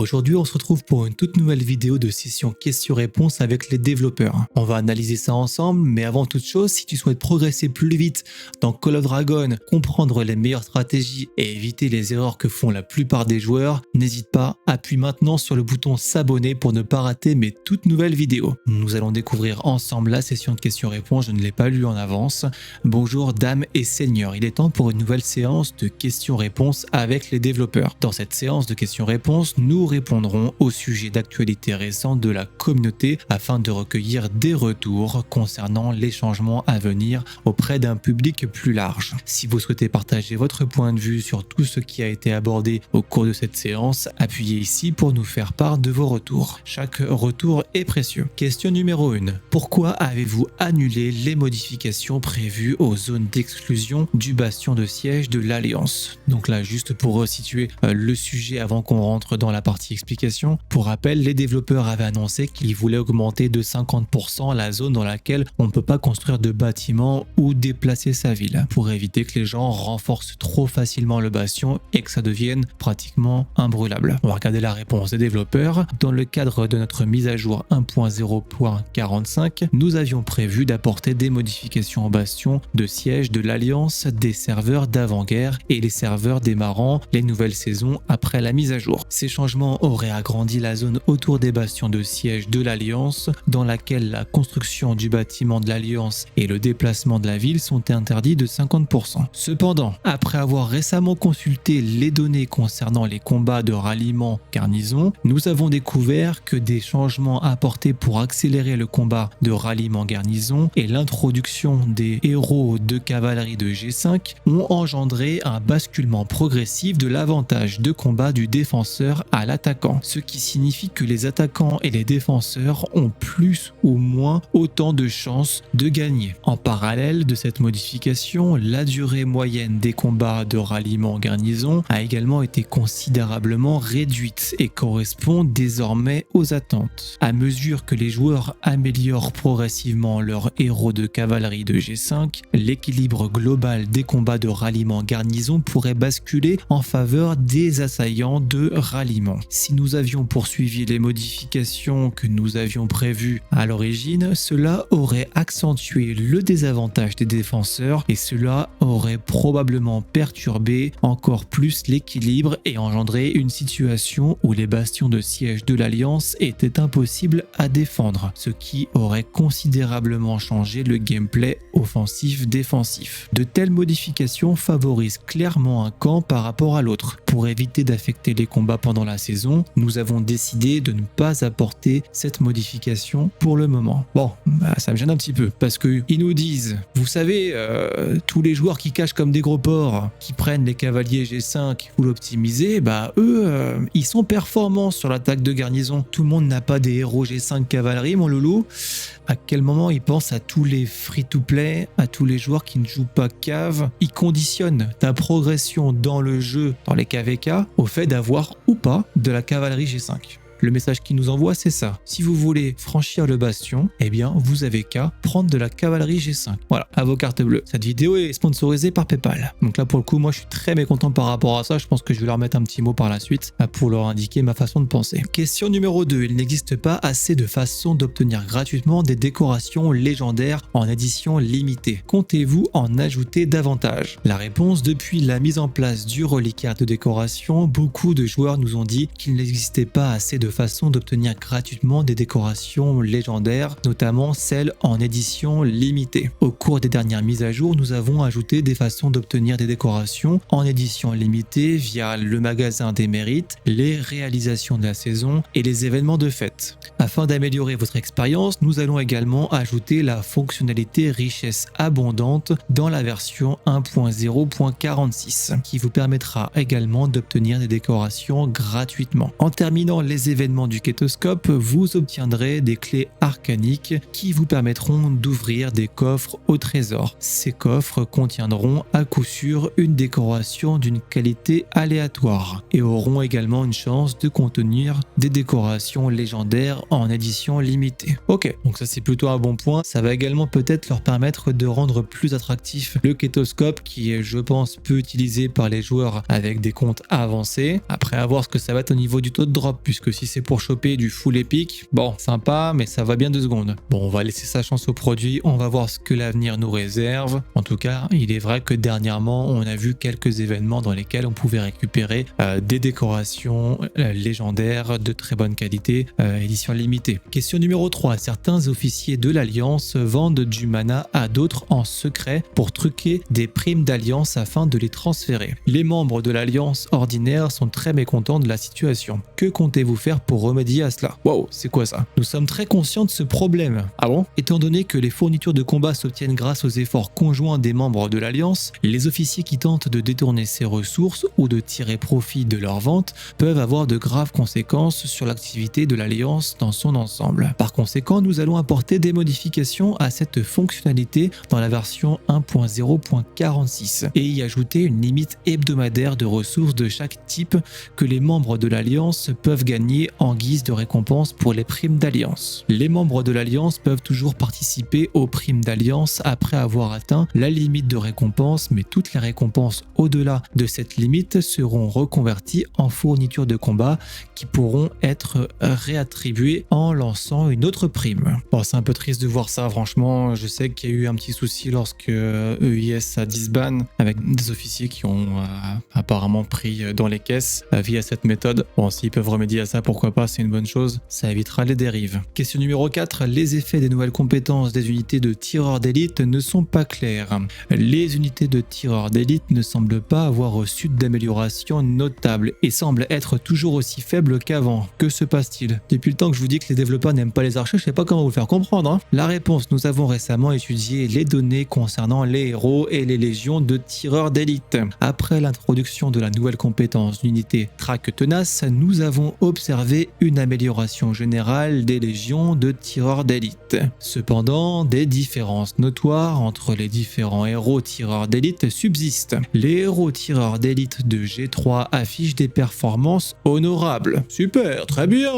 Aujourd'hui, on se retrouve pour une toute nouvelle vidéo de session questions-réponses avec les développeurs. On va analyser ça ensemble, mais avant toute chose, si tu souhaites progresser plus vite dans Call of Dragon, comprendre les meilleures stratégies et éviter les erreurs que font la plupart des joueurs, n'hésite pas, appuie maintenant sur le bouton s'abonner pour ne pas rater mes toutes nouvelles vidéos. Nous allons découvrir ensemble la session de questions-réponses, je ne l'ai pas lu en avance. Bonjour dames et seigneurs, il est temps pour une nouvelle séance de questions-réponses avec les développeurs. Dans cette séance de questions-réponses, nous répondrons aux sujets d'actualité récents de la communauté afin de recueillir des retours concernant les changements à venir auprès d'un public plus large. Si vous souhaitez partager votre point de vue sur tout ce qui a été abordé au cours de cette séance, appuyez ici pour nous faire part de vos retours. Chaque retour est précieux. Question numéro 1. Pourquoi avez-vous annulé les modifications prévues aux zones d'exclusion du bastion de siège de l'Alliance? Donc là, juste pour resituer le sujet avant qu'on rentre dans la partie explication. Pour rappel, les développeurs avaient annoncé qu'ils voulaient augmenter de 50% la zone dans laquelle on ne peut pas construire de bâtiments ou déplacer sa ville, pour éviter que les gens renforcent trop facilement le bastion et que ça devienne pratiquement imbrûlable. On va regarder la réponse des développeurs. Dans le cadre de notre mise à jour 1.0.45, nous avions prévu d'apporter des modifications au bastion de siège de l'Alliance, des serveurs d'avant-guerre et les serveurs démarrant les nouvelles saisons après la mise à jour. Ces changements auraient agrandi la zone autour des bastions de siège de l'Alliance, dans laquelle la construction du bâtiment de l'Alliance et le déplacement de la ville sont interdits de 50%. Cependant, après avoir récemment consulté les données concernant les combats de ralliement garnison, nous avons découvert que des changements apportés pour accélérer le combat de ralliement garnison et l'introduction des héros de cavalerie de G5 ont engendré un basculement progressif de l'avantage de combat du défenseur à l'attaquant, ce qui signifie que les attaquants et les défenseurs ont plus ou moins autant de chances de gagner. En parallèle de cette modification, la durée moyenne des combats de ralliement garnison a également été considérablement réduite et correspond désormais aux attentes. À mesure que les joueurs améliorent progressivement leurs héros de cavalerie de G5, l'équilibre global des combats de ralliement garnison pourrait basculer en faveur des assaillants de ralliement. Si nous avions poursuivi les modifications que nous avions prévues à l'origine, cela aurait accentué le désavantage des défenseurs et cela aurait probablement perturbé encore plus l'équilibre et engendré une situation où les bastions de siège de l'Alliance étaient impossibles à défendre, ce qui aurait considérablement changé le gameplay offensif-défensif. De telles modifications favorisent clairement un camp par rapport à l'autre. Pour éviter d'affecter les combats pendant la saison, nous avons décidé de ne pas apporter cette modification pour le moment. Bon, ça me gêne un petit peu parce que ils nous disent, vous savez, tous les joueurs qui cachent comme des gros porcs, qui prennent les cavaliers G5 ou l'optimiser, eux, ils sont performants sur l'attaque de garnison. Tout le monde n'a pas des héros G5 cavalerie, mon loulou. À quel moment ils pensent à tous les free-to-play, à tous les joueurs qui ne jouent pas cave? Ils conditionnent ta progression dans le jeu, dans les KVK, au fait d'avoir ou pas de la cavalerie G5. Le message qu'il nous envoie, c'est ça. Si vous voulez franchir le bastion, eh bien, vous avez qu'à prendre de la cavalerie G5. Voilà, à vos cartes bleues. Cette vidéo est sponsorisée par PayPal. Donc là, pour le coup, moi, je suis très mécontent par rapport à ça. Je pense que je vais leur mettre un petit mot par la suite pour leur indiquer ma façon de penser. Question numéro 2. Il n'existe pas assez de façons d'obtenir gratuitement des décorations légendaires en édition limitée. Comptez-vous en ajouter davantage? La réponse, depuis la mise en place du reliquaire de décoration, beaucoup de joueurs nous ont dit qu'il n'existait pas assez de façons d'obtenir gratuitement des décorations légendaires, notamment celles en édition limitée. Au cours des dernières mises à jour, nous avons ajouté des façons d'obtenir des décorations en édition limitée via le magasin des mérites, les réalisations de la saison et les événements de fête. Afin d'améliorer votre expérience, nous allons également ajouter la fonctionnalité richesse abondante dans la version 1.0.46 qui vous permettra également d'obtenir des décorations gratuitement. En terminant les événements événements du Ketoscope, vous obtiendrez des clés arcaniques qui vous permettront d'ouvrir des coffres au trésor. Ces coffres contiendront à coup sûr une décoration d'une qualité aléatoire et auront également une chance de contenir des décorations légendaires en édition limitée. Ok, donc ça c'est plutôt un bon point. Ça va également peut-être leur permettre de rendre plus attractif le Ketoscope qui est, je pense, peu utilisé par les joueurs avec des comptes avancés. Après, à voir ce que ça va être au niveau du taux de drop, puisque si c'est pour choper du full épique, bon, sympa, mais ça va bien 2 secondes. Bon, on va laisser sa chance au produit, on va voir ce que l'avenir nous réserve. En tout cas, il est vrai que dernièrement, on a vu quelques événements dans lesquels on pouvait récupérer des décorations légendaires de très bonne qualité, édition limitée. Question numéro 3. Certains officiers de l'Alliance vendent du mana à d'autres en secret pour truquer des primes d'Alliance afin de les transférer. Les membres de l'Alliance ordinaire sont très mécontents de la situation. Que comptez-vous faire pour remédier à cela? Wow, c'est quoi ça? Nous sommes très conscients de ce problème. Ah bon? Étant donné que les fournitures de combat s'obtiennent grâce aux efforts conjoints des membres de l'Alliance, les officiers qui tentent de détourner ces ressources ou de tirer profit de leur vente peuvent avoir de graves conséquences sur l'activité de l'Alliance dans son ensemble. Par conséquent, nous allons apporter des modifications à cette fonctionnalité dans la version 1.0.46 et y ajouter une limite hebdomadaire de ressources de chaque type que les membres de l'Alliance peuvent gagner en guise de récompense pour les primes d'Alliance. Les membres de l'Alliance peuvent toujours participer aux primes d'Alliance après avoir atteint la limite de récompense, mais toutes les récompenses au-delà de cette limite seront reconverties en fournitures de combat qui pourront être réattribuées en lançant une autre prime. Bon, c'est un peu triste de voir ça, franchement. Je sais qu'il y a eu un petit souci lorsque EIS a disband avec des officiers qui ont apparemment pris dans les caisses via cette méthode. Bon, s'ils peuvent remédier à ça, pourquoi pas, c'est une bonne chose. Ça évitera les dérives. Question numéro 4. Les effets des nouvelles compétences des unités de tireurs d'élite ne sont pas clairs. Les unités de tireurs d'élite ne semblent pas avoir reçu d'amélioration notable et semblent être toujours aussi faibles qu'avant. Que se passe-t-il? Depuis le temps que je vous dis que les développeurs n'aiment pas les archers, je sais pas comment vous faire comprendre. La réponse, nous avons récemment étudié les données concernant les héros et les légions de tireurs d'élite. Après l'introduction de la nouvelle compétence d'unité traque tenace, nous avons observé une amélioration générale des légions de tireurs d'élite. Cependant, des différences notoires entre les différents héros tireurs d'élite subsistent. Les héros tireurs d'élite de G3 affichent des performances honorables. Super, très bien!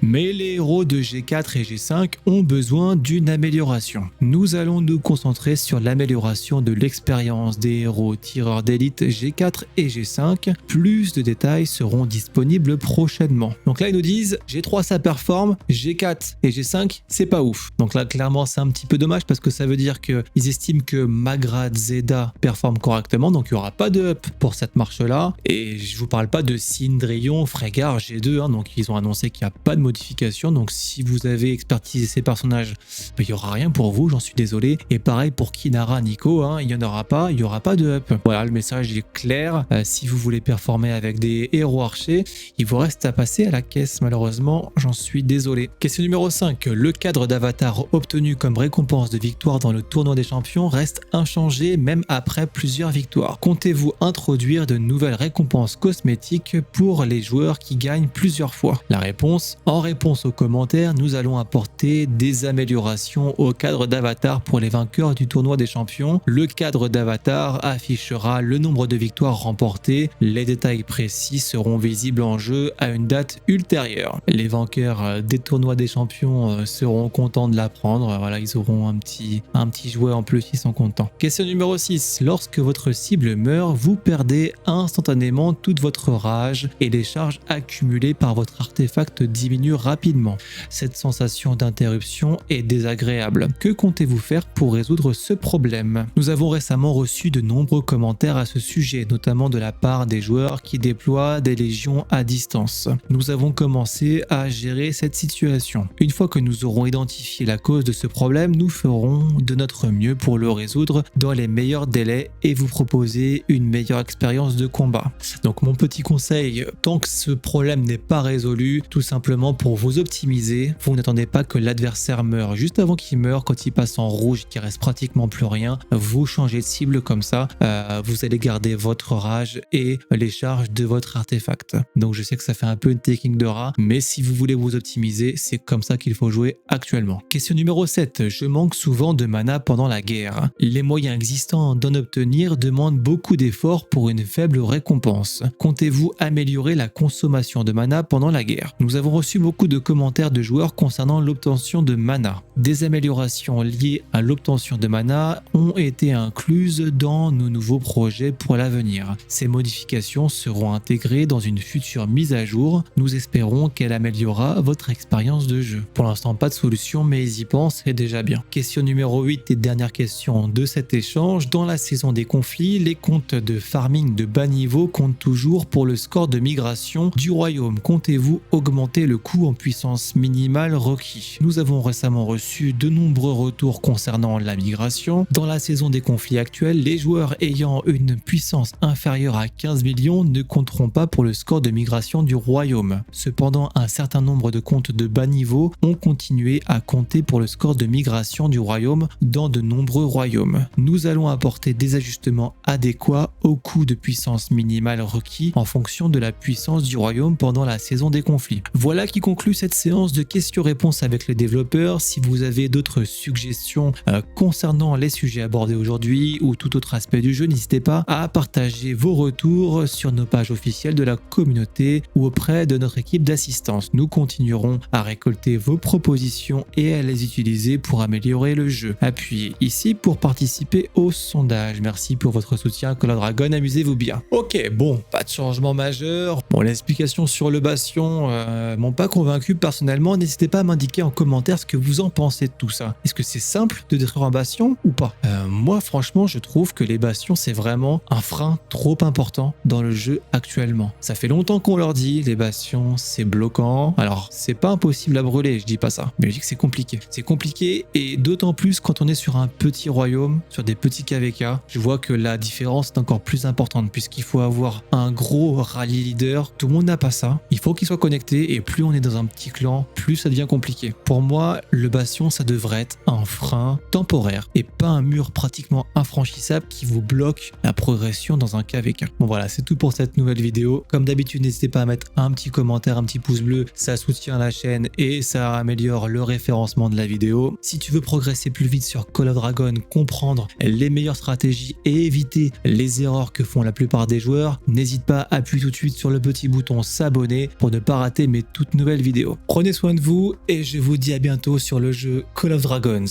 Mais les héros de G4 et G5 ont besoin d'une amélioration. Nous allons nous concentrer sur l'amélioration de l'expérience des héros tireurs d'élite G4 et G5. Plus de détails seront disponibles prochainement. Donc là, ils nous disent G3 ça performe, G4 et G5 c'est pas ouf. Donc là, clairement, c'est un petit peu dommage parce que ça veut dire qu'ils estiment que Maghrad Zeda performe correctement, donc il n'y aura pas de up pour cette marche-là. Et je vous parle pas de Cindrillon, Frégard, G2, donc ils ont annoncé qu'il n'y a pas de modification. Donc si vous avez expertisé ces personnages, il n'y aura rien pour vous, j'en suis désolé. Et pareil pour Kinara, Nico, il n'y en aura pas, il n'y aura pas de up. Voilà, le message est clair. Si vous voulez performer avec des héros archers, il vous reste à passer à la caisse, malheureusement, j'en suis désolé. Question numéro 5. Le cadre d'avatar obtenu comme récompense de victoire dans le tournoi des champions reste inchangé même après plusieurs victoires. Comptez-vous introduire de nouvelles récompenses cosmétiques pour les joueurs qui gagnent plusieurs fois? La réponse: en réponse aux commentaires, nous allons apporter des améliorations au cadre d'avatar pour les vainqueurs du tournoi des champions. Le cadre d'avatar affichera le nombre de victoires remportées. Les détails précis seront visibles en jeu à une date ultérieure. Les vainqueurs des tournois des champions seront contents de l'apprendre. Voilà, ils auront un petit jouet en plus, ils sont contents. Question numéro 6. Lorsque votre cible meurt, vous perdez instantanément toute votre rage et les charges accumulées par votre artefact diminuent rapidement. Cette sensation d'interruption est désagréable. Que comptez-vous faire pour résoudre ce problème? Nous avons récemment reçu de nombreux commentaires à ce sujet, notamment de la part des joueurs qui déploient des légions à distance. Nous avons commencé à gérer cette situation. Une fois que nous aurons identifié la cause de ce problème, nous ferons de notre mieux pour le résoudre dans les meilleurs délais et vous proposer une meilleure expérience de combat. Donc mon petit conseil, tant que ce problème n'est pas résolu, tout simplement pour vous optimiser, vous n'attendez pas que l'adversaire meure. Juste avant qu'il meure, quand il passe en rouge, qu'il reste pratiquement plus rien, vous changez de cible comme ça, vous allez garder votre rage et les charges de votre artefact. Donc je sais que ça fait un peu une techniques de rat, mais si vous voulez vous optimiser, c'est comme ça qu'il faut jouer actuellement. Question numéro 7. Je manque souvent de mana pendant la guerre. Les moyens existants d'en obtenir demandent beaucoup d'efforts pour une faible récompense. Comptez-vous améliorer la consommation de mana pendant la guerre? Nous avons reçu beaucoup de commentaires de joueurs concernant l'obtention de mana. Des améliorations liées à l'obtention de mana ont été incluses dans nos nouveaux projets pour l'avenir. Ces modifications seront intégrées dans une future mise à jour. Nous espérons qu'elle améliorera votre expérience de jeu. Pour l'instant, pas de solution, mais ils y pensent et déjà bien. Question numéro 8 et dernière question de cet échange. Dans la saison des conflits, les comptes de farming de bas niveau comptent toujours pour le score de migration du royaume. Comptez-vous augmenter le coût en puissance minimale requis? Nous avons récemment reçu de nombreux retours concernant la migration. Dans la saison des conflits actuelle, les joueurs ayant une puissance inférieure à 15 millions ne compteront pas pour le score de migration du royaume. Cependant, un certain nombre de comptes de bas niveau ont continué à compter pour le score de migration du royaume dans de nombreux royaumes. Nous allons apporter des ajustements adéquats au coût de puissance minimale requis en fonction de la puissance du royaume pendant la saison des conflits. Voilà qui conclut cette séance de questions-réponses avec les développeurs. Si vous avez d'autres suggestions concernant les sujets abordés aujourd'hui ou tout autre aspect du jeu, n'hésitez pas à partager vos retours sur nos pages officielles de la communauté ou auprès de notre équipe d'assistance. Nous continuerons à récolter vos propositions et à les utiliser pour améliorer le jeu. Appuyez ici pour participer au sondage. Merci pour votre soutien, Call of Dragon, amusez-vous bien. Ok, bon, pas de changement majeur. Bon, l'explication sur le bastion m'ont pas convaincu personnellement. N'hésitez pas à m'indiquer en commentaire ce que vous en pensez de tout ça. Est-ce que c'est simple de détruire un bastion ou pas? Moi, franchement, je trouve que les bastions, c'est vraiment un frein trop important dans le jeu actuellement. Ça fait longtemps qu'on leur dit, les bastions, c'est bloquant. Alors, c'est pas impossible à brûler, je dis pas ça, mais je dis que c'est compliqué. C'est compliqué et d'autant plus quand on est sur un petit royaume, sur des petits KVK, je vois que la différence est encore plus importante puisqu'il faut avoir un gros rallye leader. Tout le monde n'a pas ça. Il faut qu'il soit connecté et plus on est dans un petit clan, plus ça devient compliqué. Pour moi, le bastion, ça devrait être un frein temporaire et pas un mur pratiquement infranchissable qui vous bloque la progression dans un KVK. Bon voilà, c'est tout pour cette nouvelle vidéo. Comme d'habitude, n'hésitez pas à mettre un petit commentaire, un petit pouce bleu, ça soutient la chaîne et ça améliore le référencement de la vidéo. Si tu veux progresser plus vite sur Call of Dragon, comprendre les meilleures stratégies et éviter les erreurs que font la plupart des joueurs, n'hésite pas à appuyer tout de suite sur le petit bouton s'abonner pour ne pas rater mes toutes nouvelles vidéos. Prenez soin de vous et je vous dis à bientôt sur le jeu Call of Dragons.